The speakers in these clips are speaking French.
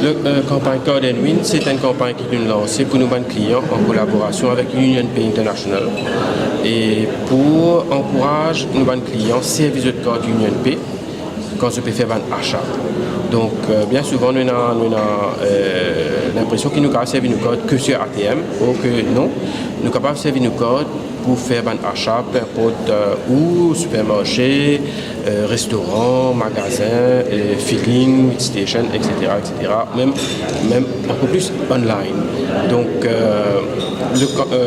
La campagne Code and Win, c'est une campagne qui est lancée pour nos clients en collaboration avec UnionPay International et pour encourager nos clients à servir de code UnionPay quand je peux faire un achat. Donc, bien souvent, nous avons l'impression qu'ils nous peuvent servir nos codes que sur ATM, ou que non, nous sommes capables de servir nos codes pour faire un achat, peu importe où, supermarché, restaurant, magasin, filling, station, etc., etc., même un peu plus online. Donc,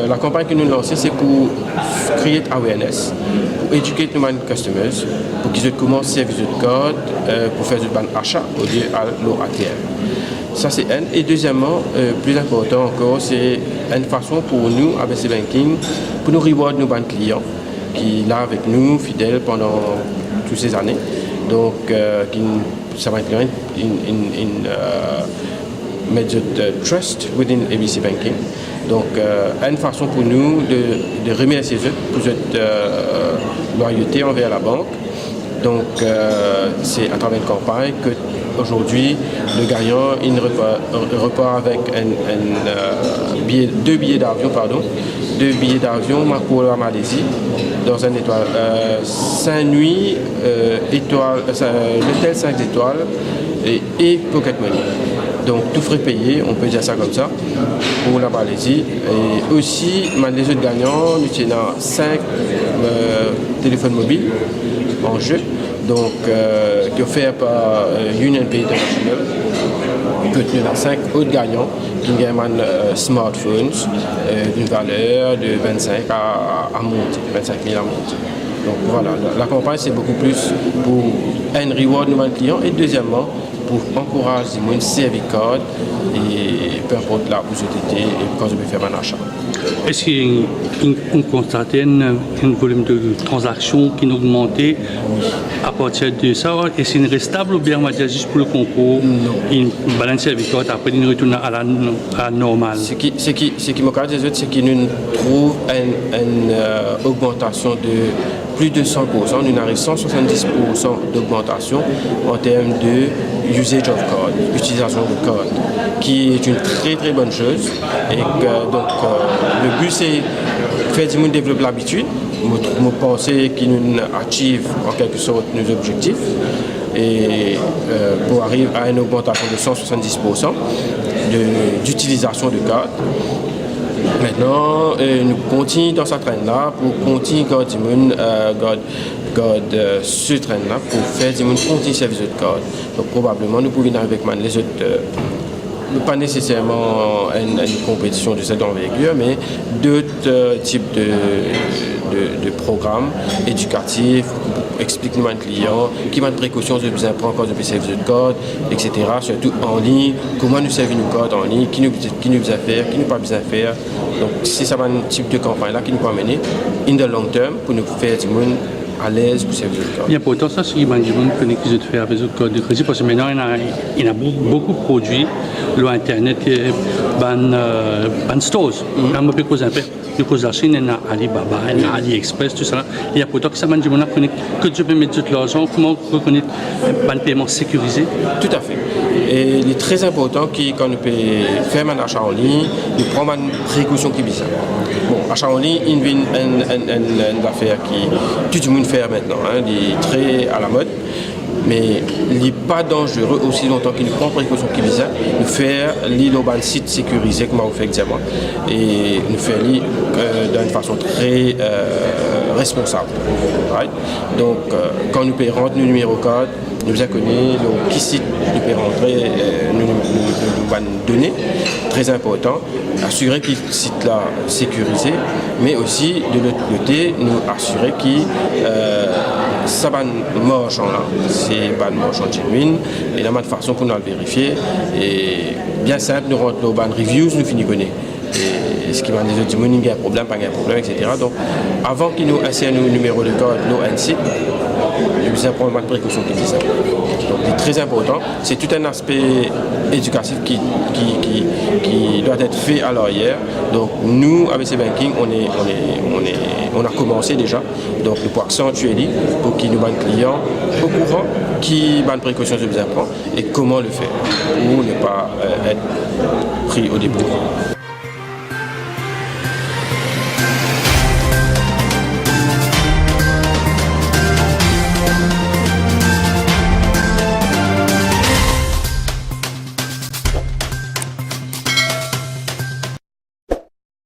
la campagne que nous lançons, c'est pour créer awareness, pour éduquer nos customers, pour qu'ils commencent à servir de code pour faire un achat au lieu de l'ATM. Ça, c'est un. Et deuxièmement, plus important encore, c'est une façon pour nous, avec ce banking, pour nous rewarder nos clients qui sont là avec nous, fidèles pendant toutes ces années. Donc, ça va être une major trust within ABC Banking. Donc, une façon pour nous de remercier eux pour cette loyauté envers la banque. Donc, c'est à travers une campagne que aujourd'hui, le gagnant il repart avec deux billets d'avion, pour la Malaisie, dans un étoile 5 nuits, l'hôtel 5 étoiles et pocket money. Donc tout frais payé, on peut dire ça comme ça, pour la Malaisie. Et aussi, les autres gagnants, nous avons 5 téléphones mobiles en jeu. Donc, qui est offert par UnionPay International. Il y a 5 autres gagnants qui gagnent smartphones d'une valeur de 25 à monter, 25 000 à monter. Donc voilà, la campagne c'est beaucoup plus pour un reward de nos clients et deuxièmement pour encourager les gens à servir code et peu importe là où j'étais et quand je vais faire un achat. Est-ce qu'on constate un volume de transactions qui a augmenté à partir de ça? Est-ce qu'il est stable ou bien on va dire juste pour le concours? Non. Il balance service code après il retourne à la normale. Ce qui me casse des autres, c'est qu'il nous trouve une augmentation de plus de 100%. Nous avons 170% d'augmentation en termes de usage of code, utilisation de code, qui est une très très bonne chose. Et que, donc, le but c'est de faire du monde développer l'habitude, me penser qu'il nous achieve en quelque sorte nos objectifs et pour arriver à une augmentation de 170% d'utilisation de code. Maintenant, nous continuons dans cette traîne-là pour continuer ce train-là pour faire du monde continuer service de code. Donc probablement nous pouvons arriver avec les autres, pas nécessairement une compétition de cette envergure, mais d'autres types de programmes éducatifs, expliquer aux clients qui ont des précautions de besoin prendre quand de service de code, etc. Surtout en ligne, comment nous servir nos codes en ligne, qui nous besoin faire, qui nous pas besoin faire. Donc c'est ça un type de campagne là qui nous peut amener in the long term pour nous faire du monde à l'aise pour servir le code. Bien, pourtant, ça, c'est qu'il y a des gens qui ont fait avec le code de crédit parce que maintenant, il y a beaucoup de produits, l'Internet, ban stores. Il y a beaucoup de choses. Il y a la Chine, il y a Alibaba, il y a AliExpress, tout ça. Il y a pourtant que ça m'a dit que je peux mettre de l'argent, comment reconnaître un paiement sécurisé? Tout à fait. Et il est très important que quand nous faire un achat en ligne, nous prenons une précaution qui est bizarre. Bon, achat en ligne, il y a une affaire qui tout le monde fait maintenant, hein, il est très à la mode. Mais il n'est pas dangereux aussi longtemps qu'il prend précaution qui vise de faire l'île au site sécurisé comme on fait exactement et nous faire l'île d'une façon très responsable. Right? Donc quand nous payons rentrer nos numéros code, nous connaissons qui site nous payons rentrer nous donner très important, assurer que le site là sécurisé, mais aussi de l'autre côté nous assurer qu'il ça va marchand là, c'est pas de marchand genuine et la même façon qu'on a le vérifier et bien simple nous rentrons nos bonnes reviews nous finissons connaître et ce qui va nous dire il y a un problème pas un problème etc. Donc avant qu'ils nous insèrent nos numéros de code nos un site besoin de prendre de précautions qui disent. Donc c'est très important. C'est tout un aspect éducatif qui doit être fait à l'arrière. Donc nous, ABC Banking, on a commencé déjà. Donc pour accentuer pour qu'ils nous vendent clients au courant qui bonnes précautions se besoin prendre et comment le faire pour ne pas être pris au début.